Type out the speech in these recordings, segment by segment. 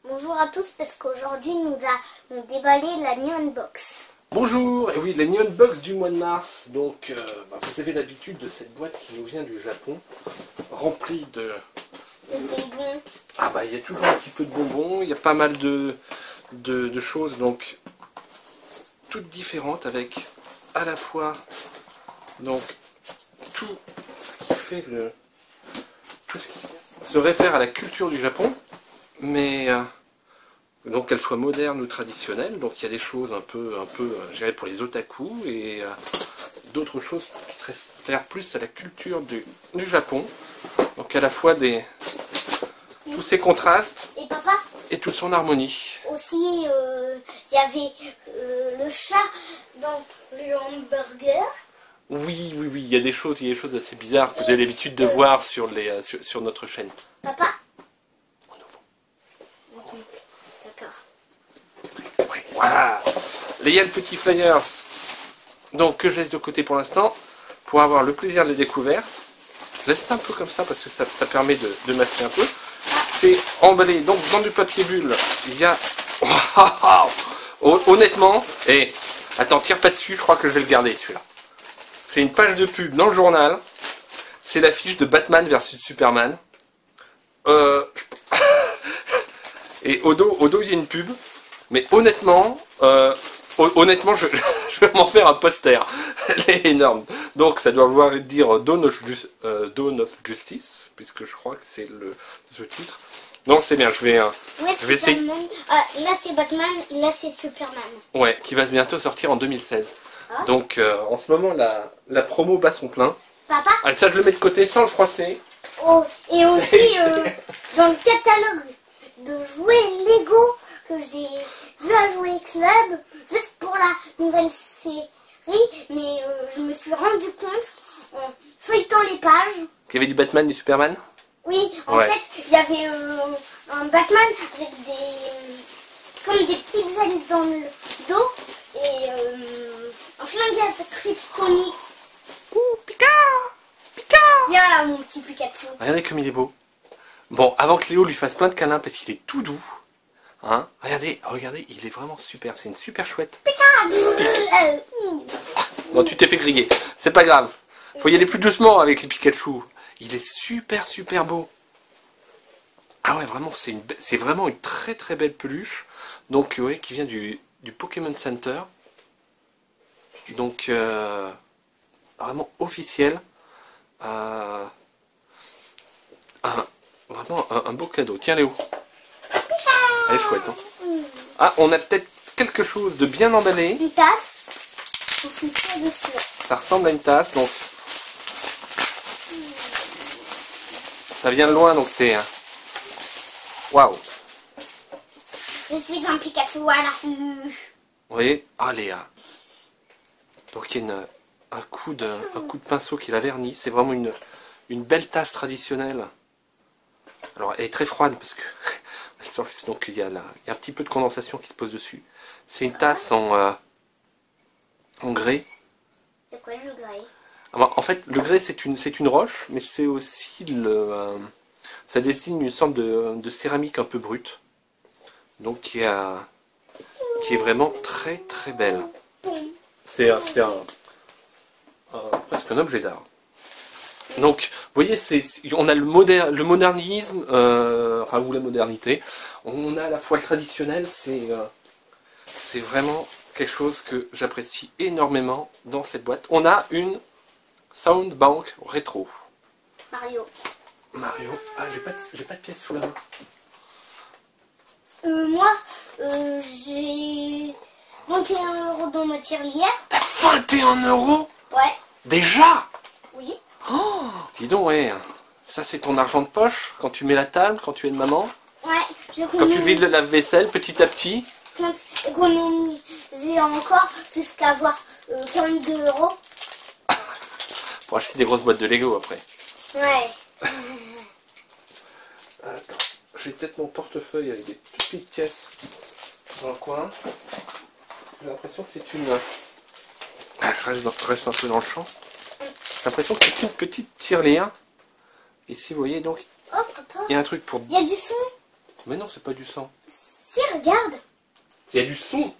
Bonjour à tous, parce qu'aujourd'hui nous allons déballer la Neon Box. Bonjour, et oui, la Neon Box du mois de mars. Donc, vous avez l'habitude de cette boîte qui nous vient du Japon, remplie de bonbons. Ah bah, il y a toujours un petit peu de bonbons, il y a pas mal de choses, donc, toutes différentes, avec à la fois, donc, tout ce qui fait tout ce qui se réfère à la culture du Japon, mais donc qu'elle soit moderne ou traditionnelle. Donc il y a des choses un peu je dirais pour les otaku, et d'autres choses qui se réfèrent plus à la culture du Japon. Donc à la fois tous ces contrastes et papa, et toute son harmonie. Aussi, il y avait le chat dans le hamburger. Oui, il y a des choses assez bizarres que vous avez l'habitude de voir sur notre chaîne. Papa. D'accord. Voilà. Il y a le petit flyers, donc que je laisse de côté pour l'instant, pour avoir le plaisir de les découvertes. Je laisse ça un peu comme ça parce que ça permet de masquer un peu. C'est emballé donc dans du papier bulle. Il y a... Honnêtement, et attends, tire pas dessus, je crois que je vais le garder celui-là. C'est une page de pub dans le journal. C'est l'affiche de Batman versus Superman. Et au dos, il y a une pub. Mais honnêtement, je vais m'en faire un poster. Elle est énorme. Donc ça doit vouloir dire Dawn of Justice, puisque je crois que c'est le titre. Non, c'est bien, je vais essayer. Là c'est Batman, là c'est Superman. Ouais, qui va bientôt sortir en 2016. Ah. Donc en ce moment, la promo bat son plein. Papa. Allez, ça je le mets de côté sans le froisser. Oh, et aussi dans le catalogue de jouets Lego que j'ai vu à Jouer Club, juste pour la nouvelle série, mais je me suis rendu compte en feuilletant les pages qu'il y avait du Batman et du Superman. Oui, en fait, il y avait un Batman avec comme des petites ailes dans le dos et un flingue à kryptonite. Ouh, Pika! Viens là, mon petit Pikachu. Regardez comme il est beau. Bon, avant que Léo lui fasse plein de câlins parce qu'il est tout doux. Hein, regardez, il est vraiment super. C'est une super chouette. Bon, tu t'es fait griller. C'est pas grave. Faut y aller plus doucement avec les Pikachu. Il est super beau. Ah ouais, vraiment, c'est vraiment une très belle peluche. Donc, ouais, qui vient du Pokémon Center. Donc, vraiment officiel. Vraiment un beau cadeau. Tiens, Léo. Elle est chouette, hein. Ah, on a peut-être quelque chose de bien emballé. Une tasse. Dessus. Ça ressemble à une tasse, donc. Ça vient de loin, donc c'est... Waouh. Je suis un Pikachu à l'affût. Vous voyez? Ah, Léa. Donc il y a un coup de pinceau qui la vernit. C'est vraiment une belle tasse traditionnelle. Alors elle est très froide parce que elle sort juste, donc il y a un petit peu de condensation qui se pose dessus. C'est une tasse en grès. C'est quoi le grès? En fait, le grès c'est une roche, mais c'est aussi ça dessine une sorte de céramique un peu brute. Donc qui est vraiment très belle. C'est presque un objet d'art. Donc, vous voyez, on a le modernisme, ou la modernité. On a à la fois le traditionnel. C'est vraiment quelque chose que j'apprécie énormément dans cette boîte. On a une Soundbank rétro. Mario. Ah, j'ai pas de pièces sous la main. Moi, j'ai 21 € dans ma tirelire. T'as 21 €? Ouais. Déjà? Oui. Oh, dis donc, ouais. Ça, c'est ton argent de poche quand tu mets la table, quand tu es de maman. Ouais. Quand tu vides le lave-vaisselle petit à petit. Économiser encore jusqu'à avoir 42 €. Pour acheter des grosses boîtes de Lego après. Ouais. Attends, j'ai peut-être mon portefeuille avec des petites pièces dans le coin. J'ai l'impression que c'est une... Ah, je reste un peu dans le champ. J'ai l'impression que c'est une petite tirelire. Ici, vous voyez, donc, Oh, papa. il y a un truc pour... Il y a du son. Mais non, c'est pas du sang. Si, regarde. Il y a du son.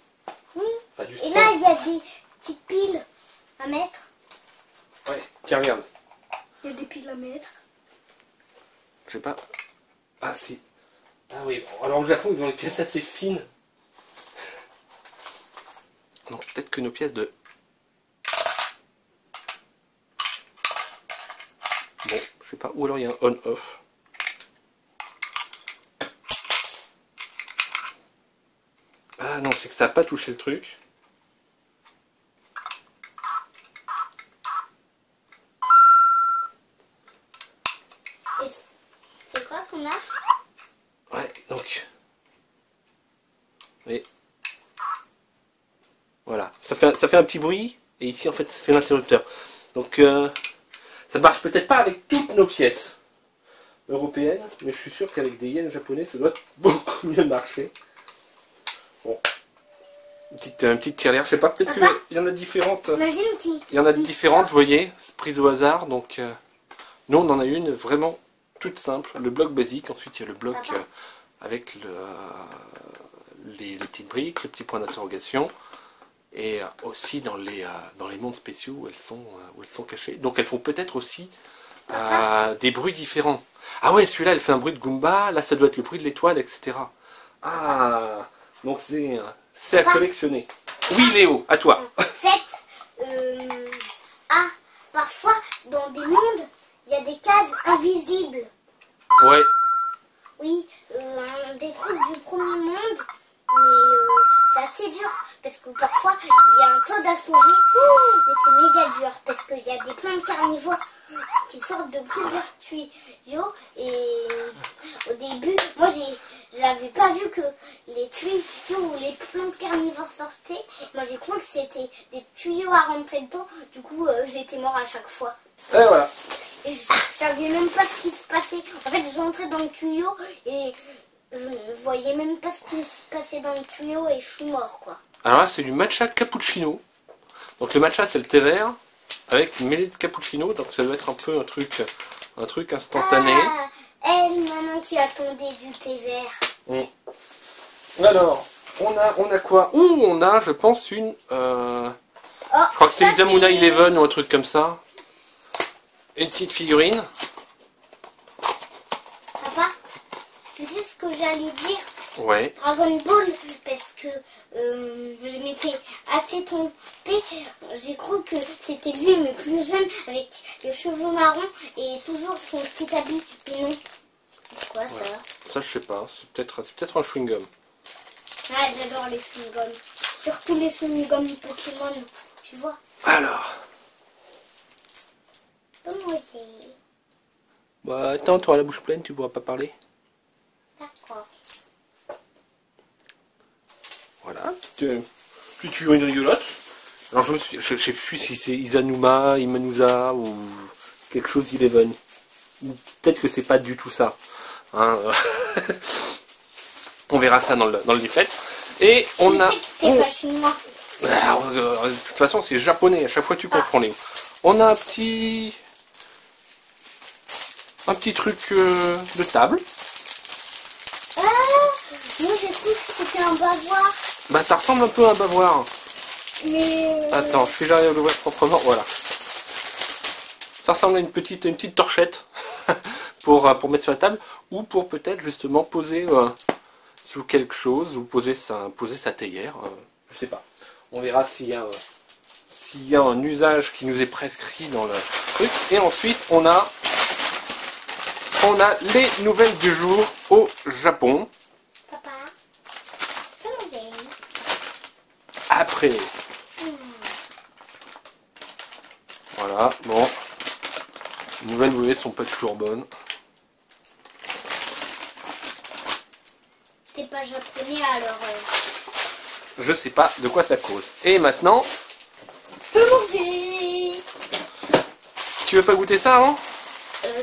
Oui. Pas du Et sang. là, il y a des petites piles à mettre. Ouais, tiens, regarde. Il y a des piles à mettre. Je sais pas. Ah, si. Ah oui, bon, alors au Japon, ils ont des pièces assez fines. Donc peut-être que nos pièces de... Bon, je sais pas. Ou alors il y a un on-off. Ah non, c'est que ça n'a pas touché le truc. Et c'est quoi qu'on a? Ouais, donc... Oui. Voilà, ça fait un petit bruit, et ici en fait ça fait l'interrupteur. Donc ça marche peut-être pas avec toutes nos pièces européennes, mais je suis sûr qu'avec des yens japonais ça doit beaucoup mieux marcher. Bon, une petite tirelire, je sais pas, peut-être Papa, qu'il y en a différentes. Imagine qu'il... Il y en a différentes, vous voyez, c'est prise au hasard, donc nous on en a une vraiment toute simple, le bloc basique, ensuite il y a le bloc avec les petites briques, les petits points d'interrogation. Et aussi dans les mondes spéciaux où elles sont cachées. Donc elles font peut-être aussi des bruits différents. Ah ouais, celui-là, elle fait un bruit de Goomba. Là, ça doit être le bruit de l'étoile, etc. Ah, donc c'est à collectionner. Oui, Léo, à toi. En fait, parfois, dans des mondes, il y a des cases invisibles. Ouais. Oui, des trucs du premier monde, mais c'est assez dur. Parce que parfois, il y a un taux à sauver, mais c'est méga dur. Parce qu'il y a des plantes carnivores qui sortent de plusieurs tuyaux. Et au début, moi, j'avais pas vu que les tuyaux ou les plantes carnivores sortaient. Moi, j'ai cru que c'était des tuyaux à rentrer dedans. Du coup, j'étais mort à chaque fois. Et voilà. Et je savais même pas ce qui se passait. En fait, j'entrais dans le tuyau et je ne voyais même pas ce qui se passait dans le tuyau et je suis mort, quoi. Alors là, c'est du matcha cappuccino. Donc le matcha, c'est le thé vert avec une mêlée de cappuccino. Donc ça doit être un peu un truc instantané. Ah, elle, maman qui attendait du thé vert. Alors, on a quoi? On a, je pense, une... Oh, je crois que c'est ça, Isamuna Eleven ou un truc comme ça. Une petite figurine. Papa, tu sais ce que j'allais dire? Ouais. Dragon Ball, parce que je m'étais assez trompée. J'ai cru que c'était lui, mais plus jeune, avec les cheveux marrons et toujours son petit habit. Mais non. C'est quoi ça? Ça, je sais pas. C'est peut-être un chewing-gum. Ah, j'adore les chewing-gums. Surtout les chewing-gums Pokémon. Tu vois? Alors. Moi aussi. Bah, attends, tu auras la bouche pleine, tu pourras pas parler. D'accord. Voilà, petite figurine rigolote. Alors je sais plus si c'est Isanuma, Imanusa ou quelque chose Eleven. Peut-être que c'est pas du tout ça. Hein. On verra ça dans le leaflet. Et on a... C'est pas chinois. De toute façon c'est japonais, à chaque fois tu confonds les. On a un petit truc de table. Ah, moi j'ai cru que c'était un bavoir. Bah ça ressemble un peu à un bavoir. Mais... Attends, j'arrive à l'ouvrir proprement, voilà. Ça ressemble à une petite torchette pour mettre sur la table, ou pour peut-être justement poser sous quelque chose, ou poser sa théière, je sais pas. On verra s'il y a un usage qui nous est prescrit dans le truc. Et ensuite on a les nouvelles du jour au Japon. Papa, allons-y. Après. Voilà, bon. Les nouvelles, vous voyez, sont pas toujours bonnes. T'es pas japonais alors... Je sais pas de quoi ça cause. Et maintenant, Allons-y. tu veux pas goûter ça avant?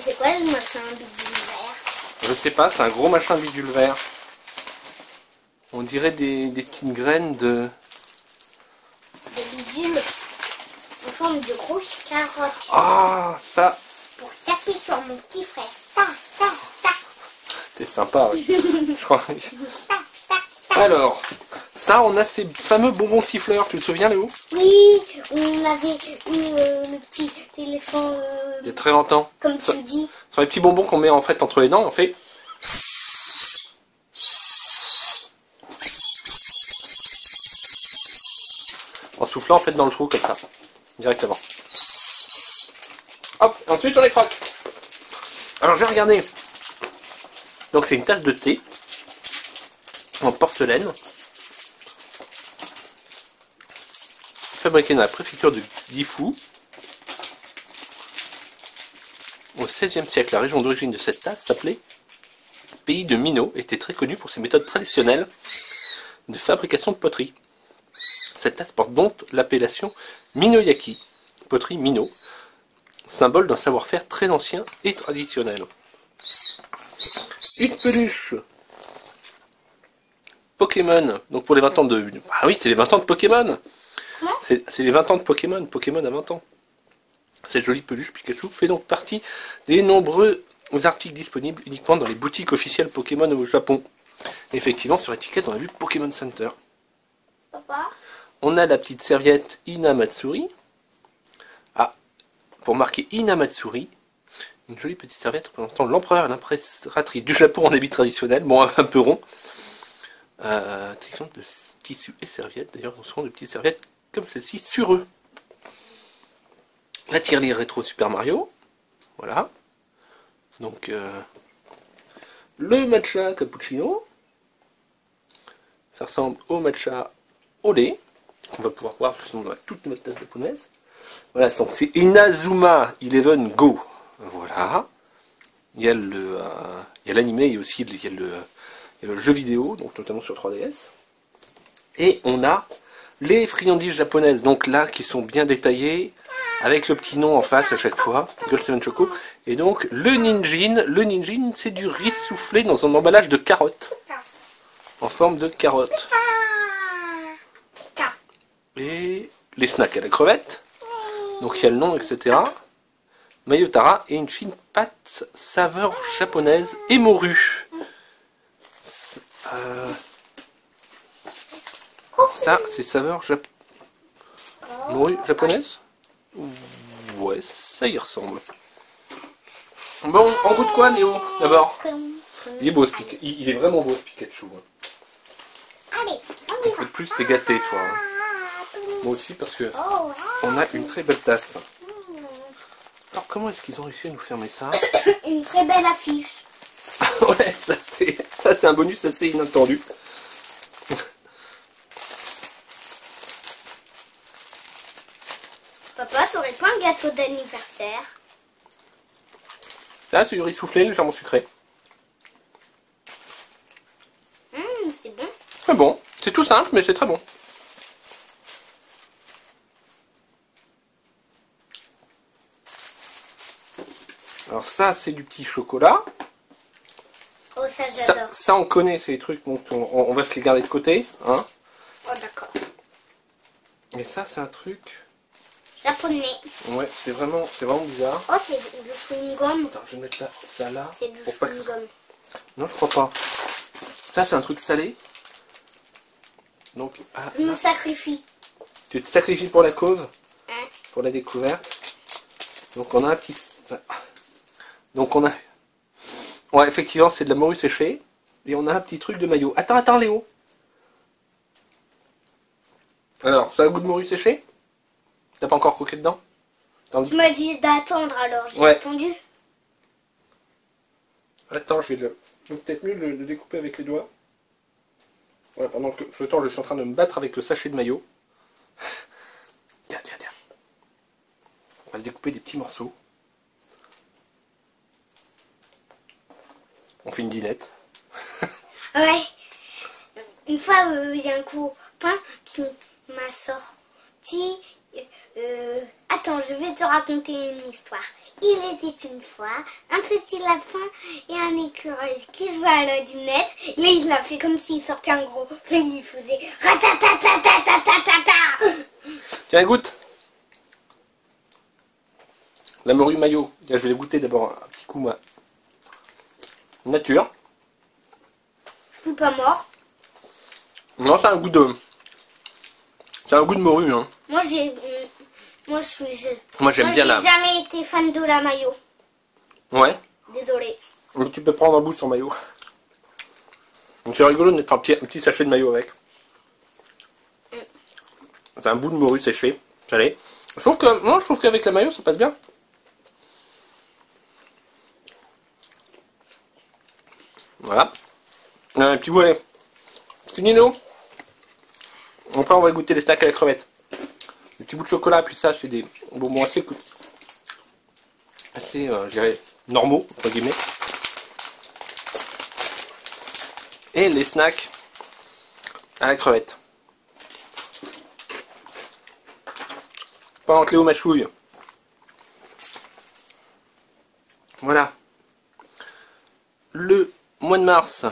C'est quoi le machin bidule vert? Je sais pas, c'est un gros machin bidule vert. On dirait des petites graines de... Des bidules en forme de grosses carottes. Ah, ça... Pour taper sur mon petit frère. Ta, ta, ta. C'était sympa. Ouais. Je crois. Alors, ça, on a ces fameux bonbons siffleurs. Tu te souviens, Léo? Oui, on avait eu le petit éléphant. Il y a très longtemps. Comme tu dis. Ce sont les petits bonbons qu'on met en fait entre les dents. On fait. En soufflant en fait dans le trou comme ça. Directement. Hop, ensuite on les croque. Alors je vais regarder. Donc c'est une tasse de thé en porcelaine, fabriquée dans la préfecture de Gifu. Au XVIe siècle, la région d'origine de cette tasse s'appelait Pays de Mino, était très connue pour ses méthodes traditionnelles de fabrication de poterie. Cette tasse porte donc l'appellation Minoyaki, poterie Mino, symbole d'un savoir-faire très ancien et traditionnel. Une peluche Pokémon, donc pour les 20 ans de... Ah oui, c'est les 20 ans de Pokémon. C'est les 20 ans de Pokémon, Pokémon à 20 ans. Cette jolie peluche Pikachu fait donc partie des nombreux articles disponibles uniquement dans les boutiques officielles Pokémon au Japon. Effectivement, sur l'étiquette, on a vu Pokémon Center. Papa? On a la petite serviette Inamatsuri. Ah, pour marquer Inamatsuri, une jolie petite serviette représentant l'empereur et l'impératrice du Japon en habit traditionnel, bon, un peu rond. Exemple de tissu et serviettes, d'ailleurs, ce sont des petites serviettes comme celle-ci sur eux. La tirelire rétro Super Mario, voilà. Donc, le matcha cappuccino, ça ressemble au matcha au lait, qu'on va pouvoir voir justement dans toute notre tasse japonaise. Voilà, donc c'est Inazuma Eleven Go. Voilà. Il y a l'animé et aussi il y a le jeu vidéo, donc notamment sur 3DS. Et on a les friandises japonaises, donc là, qui sont bien détaillées, avec le petit nom en face à chaque fois, Gold 7 Choco. Et donc, le ninjin, c'est du riz soufflé dans un emballage de carottes. En forme de carotte. Et les snacks à la crevette. Donc il y a le nom, etc. Mayotara et une fine pâte saveur japonaise et morue. Ça, c'est saveur morue japonaise. Ouais, ça y ressemble. Bon, on goûte quoi, Néo, d'abord? Il est beau, il est vraiment beau, ce Pikachu. Allez, on Il y faut va. plus te gâter, toi. Hein. Moi aussi, parce que on a une très belle tasse. Alors, comment est-ce qu'ils ont réussi à nous fermer ça? Une très belle affiche. Ouais, ça c'est un bonus assez inattendu. Papa, t'aurais pas un gâteau d'anniversaire? Là, c'est du riz soufflé, légèrement sucré. C'est bon. C'est bon. C'est tout simple, mais c'est très bon. Alors ça, c'est du petit chocolat. Oh, ça j'adore. Ça, on connaît, c'est des trucs, donc on va se les garder de côté. Hein. Oh, d'accord. Mais ça, c'est un truc... Japonais. Ouais, c'est vraiment bizarre. Oh, c'est du chewing-gum. Attends, je vais mettre ça là. C'est du pour pas que ça... chewing-gum. Non, je crois pas. Ça, c'est un truc salé. Donc, Je me sacrifie. tu te sacrifies pour la cause, Hein? pour la découverte. Donc, on a un petit... Donc, on a... Ouais, effectivement, c'est de la morue séchée. Et on a un petit truc de maillot. Attends, Léo. Alors, ça a le goût de morue séchée? T'as pas encore croqué dedans? Tu m'as dit d'attendre, alors j'ai Ouais. attendu. Attends, je vais peut-être mieux le découper avec les doigts. Voilà, pendant que le temps, je suis en train de me battre avec le sachet de maillot. Tiens. On va le découper des petits morceaux. On fait une dinette. Ouais. Une fois, il y a un copain qui m'a sorti... attends, je vais te raconter une histoire. Il était une fois un petit lapin et un écureuil qui jouaient à la dinette. Là, il a fait comme s'il sortait un gros... Là, il faisait... Ratatatatatatatata. Tiens, goûte. La morue maillot. Là, je vais goûter d'abord un petit coup, moi. Nature. suis pas mort. Non, c'est un goût de... C'est un goût de morue, hein. Moi, moi, Moi, j'aime bien la... j'ai jamais été fan de la mayo. Ouais. Désolée. Mais tu peux prendre un bout sans maillot. Donc c'est rigolo de mettre un petit sachet de maillot avec. C'est un bout de morue séché. Allez. Je trouve qu'avec la maillot, ça passe bien. Voilà. Un petit volet. Fini l'eau. Après, on va goûter les snacks à la crevette. Des petits bouts de chocolat, puis ça, c'est des bonbons assez, je dirais, normaux, entre guillemets. Et les snacks à la crevette. Pendant que Léo mâchouille. Voilà. Le mois de mars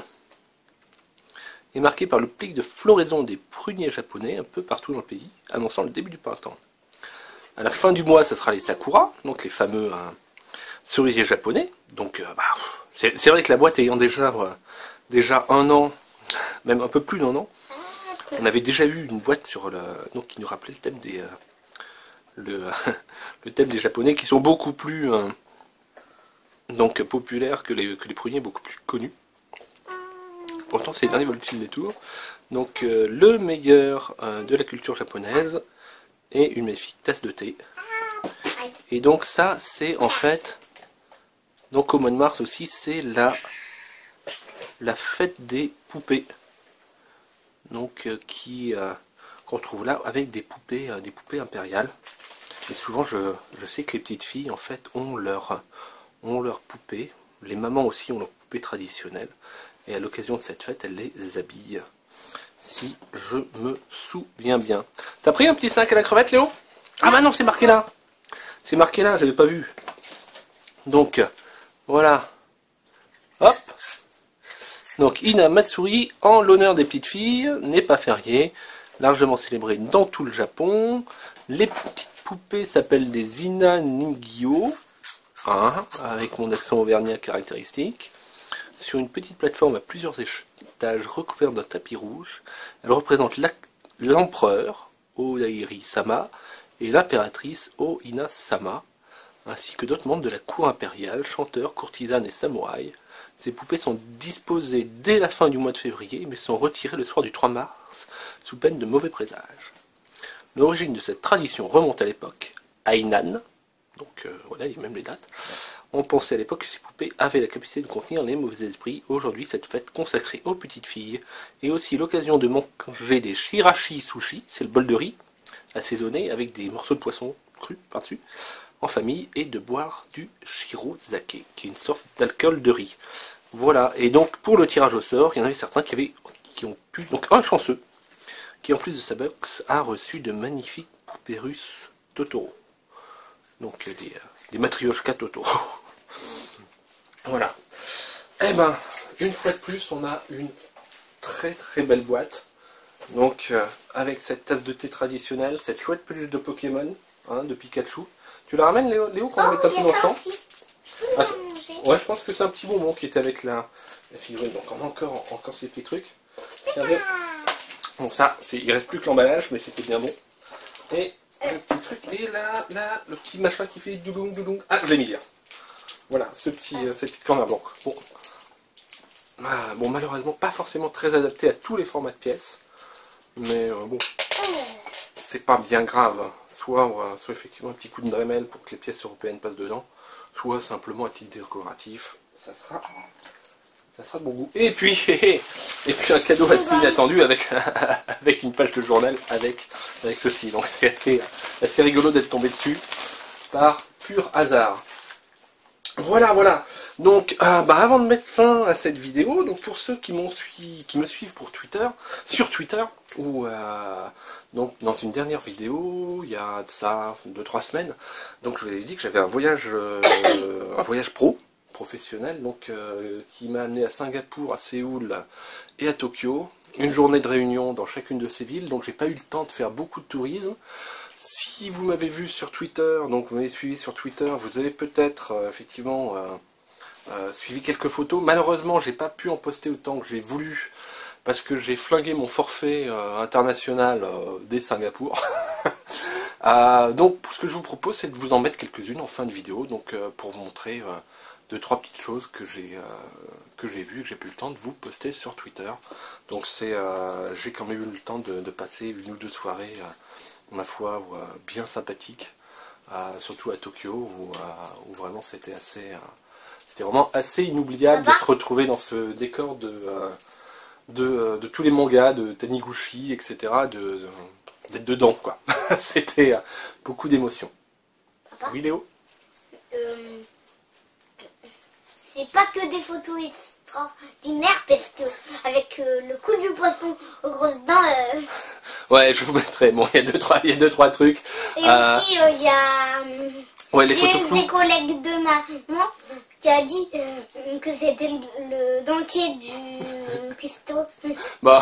est marqué par le pic de floraison des pruniers japonais un peu partout dans le pays, annonçant le début du printemps. À la fin du mois, ce sera les sakura, donc les fameux cerisiers japonais. Donc, c'est vrai que la boîte ayant déjà un an, même un peu plus d'un an, on avait déjà eu une boîte donc qui nous rappelait le thème des le thème des japonais, qui sont beaucoup plus donc populaires que les pruniers, beaucoup plus connus. Pourtant, ces derniers volent-ils des tours. Donc, le meilleur de la culture japonaise et une magnifique tasse de thé. Et donc, ça, c'est en fait, donc au mois de mars aussi, c'est la fête des poupées. Donc, qu'on retrouve là avec des poupées impériales. Et souvent, je sais que les petites filles, en fait, ont leurs poupées. Les mamans aussi ont leurs poupées traditionnelles. Et à l'occasion de cette fête, elles les habillent. Si je me souviens bien. T'as pris un petit 5 à la crevette, Léo? Ah bah non, c'est marqué là. C'est marqué là, j'avais pas vu. Donc, voilà. Hop. Donc, Ina Matsuri, en l'honneur des petites filles, n'est pas férié. Largement célébré dans tout le Japon. Les petites poupées s'appellent des Ina Ningyo. Hein, avec mon accent auvergnat caractéristique. Sur une petite plateforme à plusieurs étages recouverte d'un tapis rouge, elle représente l'empereur, Odairi-sama, et l'impératrice, Oina-sama, ainsi que d'autres membres de la cour impériale, chanteurs, courtisanes et samouraïs. Ces poupées sont disposées dès la fin du mois de février, mais sont retirées le soir du 3 mars, sous peine de mauvais présages. L'origine de cette tradition remonte à l'époque Ainan, donc voilà, il y a même les dates. On pensait à l'époque que ces poupées avaient la capacité de contenir les mauvais esprits. Aujourd'hui, cette fête consacrée aux petites filles est aussi l'occasion de manger des shirashi sushi, c'est le bol de riz, assaisonné avec des morceaux de poisson crus par-dessus, en famille, et de boire du shirozake, qui est une sorte d'alcool de riz. Voilà, et donc pour le tirage au sort, il y en avait certains qui ont pu, donc un chanceux, qui en plus de sa box a reçu de magnifiques poupées russes Totoro. Donc des matrioshka Totoro. Voilà. Eh ben, une fois de plus, on a une très très belle boîte. Donc, avec cette tasse de thé traditionnelle, cette chouette peluche de Pokémon, hein, de Pikachu. Tu la ramènes, Léo, quand on met un peu d'enfant? Ouais, je pense que c'est un petit bonbon qui était avec la figurine. Donc, on a encore ces petits trucs. Tiens, bien. Bon, ça, il reste plus que l'emballage, mais c'était bien bon. Et le petit truc, et là, le petit machin qui fait doudoung, doudoung. Ah, je l'ai mis là. Voilà, cette petite corne blanche. Bon, malheureusement, pas forcément très adapté à tous les formats de pièces. Mais bon, c'est pas bien grave. Soit effectivement un petit coup de Dremel pour que les pièces européennes passent dedans, soit simplement un titre décoratif. Ça sera de bon goût. Et puis un cadeau assez inattendu avec une page de journal avec ceci. Donc c'est assez rigolo d'être tombé dessus par pur hasard. Voilà. Donc, avant de mettre fin à cette vidéo, donc pour ceux qui me suivent sur Twitter, ou donc dans une dernière vidéo, il y a de ça 2-3 semaines, donc je vous avais dit que j'avais un voyage professionnel, donc qui m'a amené à Singapour, à Séoul et à Tokyo. Une journée de réunion dans chacune de ces villes, donc j'ai pas eu le temps de faire beaucoup de tourisme. Si vous m'avez vu sur Twitter, donc vous m'avez suivi sur Twitter, vous avez peut-être effectivement suivi quelques photos. Malheureusement, j'ai pas pu en poster autant que j'ai voulu parce que j'ai flingué mon forfait international dès Singapour. Donc, ce que je vous propose, c'est de vous en mettre quelques-unes en fin de vidéo, donc pour vous montrer 2-3 petites choses que j'ai vues, que j'ai pu le temps de vous poster sur Twitter. Donc, j'ai quand même eu le temps de passer 1 ou 2 soirées, ma foi, bien sympathiques, surtout à Tokyo, où vraiment c'était vraiment assez inoubliable de se retrouver dans ce décor de tous les mangas, de Taniguchi, etc., d'être dedans, quoi. C'était beaucoup d'émotions. Oui, Léo? C'est pas que des photos extraordinaires, parce que avec le coup du poisson aux grosses dents... Ouais, je vous mettrai. Bon, il y a deux, trois trucs. Et aussi, il y a ouais, les photos floues. Des collègues de maman qui a dit que c'était le dentier du cuistot. Bon,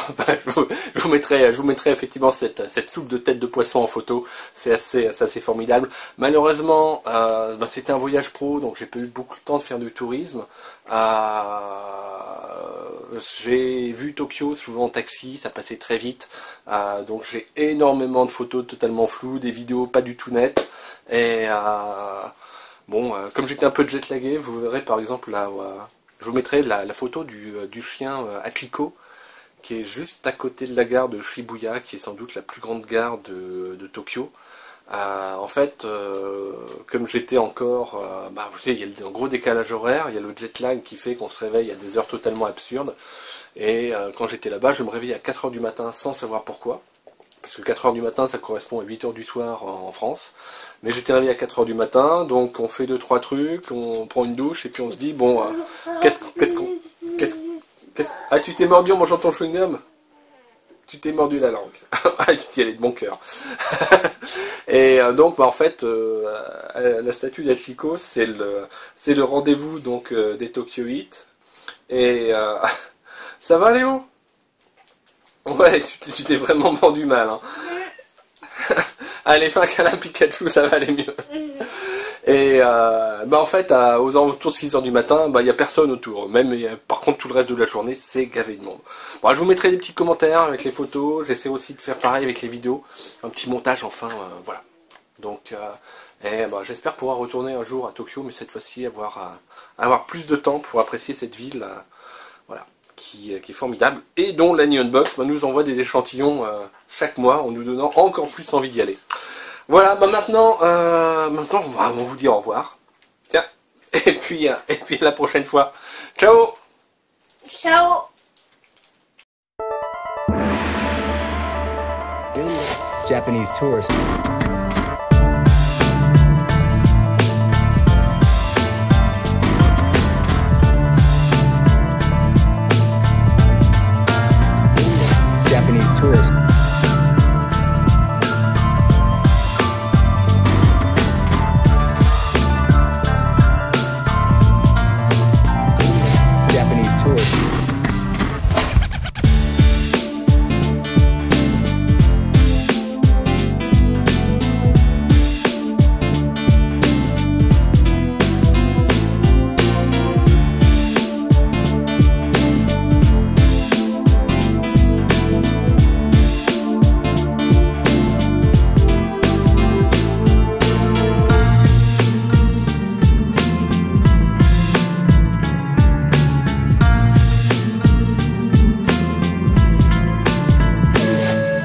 je vous mettrai effectivement cette soupe de tête de poisson en photo. C'est assez formidable. Malheureusement, c'était un voyage pro, donc j'ai pas eu beaucoup de temps de faire du tourisme. J'ai vu Tokyo souvent en taxi, ça passait très vite. Donc j'ai énormément de photos totalement floues, des vidéos pas du tout nettes. Et bon, comme j'étais un peu jet-lagué, vous verrez par exemple là, je vous mettrai la photo du chien Akiko, qui est juste à côté de la gare de Shibuya, qui est sans doute la plus grande gare de Tokyo. En fait, comme j'étais encore, vous savez, il y a un gros décalage horaire, il y a le jet lag qui fait qu'on se réveille à des heures totalement absurdes. Et quand j'étais là-bas, je me réveillais à 4 h du matin sans savoir pourquoi. Parce que 4 h du matin, ça correspond à 8 h du soir en France. Mais j'étais réveillé à 4 h du matin, donc on fait 2-3 trucs, on prend une douche, et puis on se dit, bon, Ah, tu t'es mordu en mangeant ton chewing-gum? Tu t'es mordu la langue. Ah, tu y allais de bon cœur. Et donc, en fait, la statue d'Achiko, c'est le rendez-vous donc des Tokyoïtes. Et ça va, Léo? Ouais, tu t'es vraiment mordu mal. Hein. Allez, fais un câlin Pikachu, ça va aller mieux. Et en fait, aux alentours de 6 h du matin, il n'y a personne autour. Par contre, tout le reste de la journée, c'est gavé de monde. Bon, je vous mettrai des petits commentaires avec les photos. J'essaie aussi de faire pareil avec les vidéos. Un petit montage, enfin, voilà. Donc, j'espère pouvoir retourner un jour à Tokyo, mais cette fois-ci avoir plus de temps pour apprécier cette ville, voilà, qui est formidable. Et dont la Neon Box nous envoie des échantillons chaque mois, en nous donnant encore plus envie d'y aller. Voilà, maintenant, on vous dit au revoir. Tiens, et puis à la prochaine fois. Ciao! Ciao! Japanese tourists. Japanese tourists.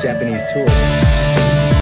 Japanese tourists.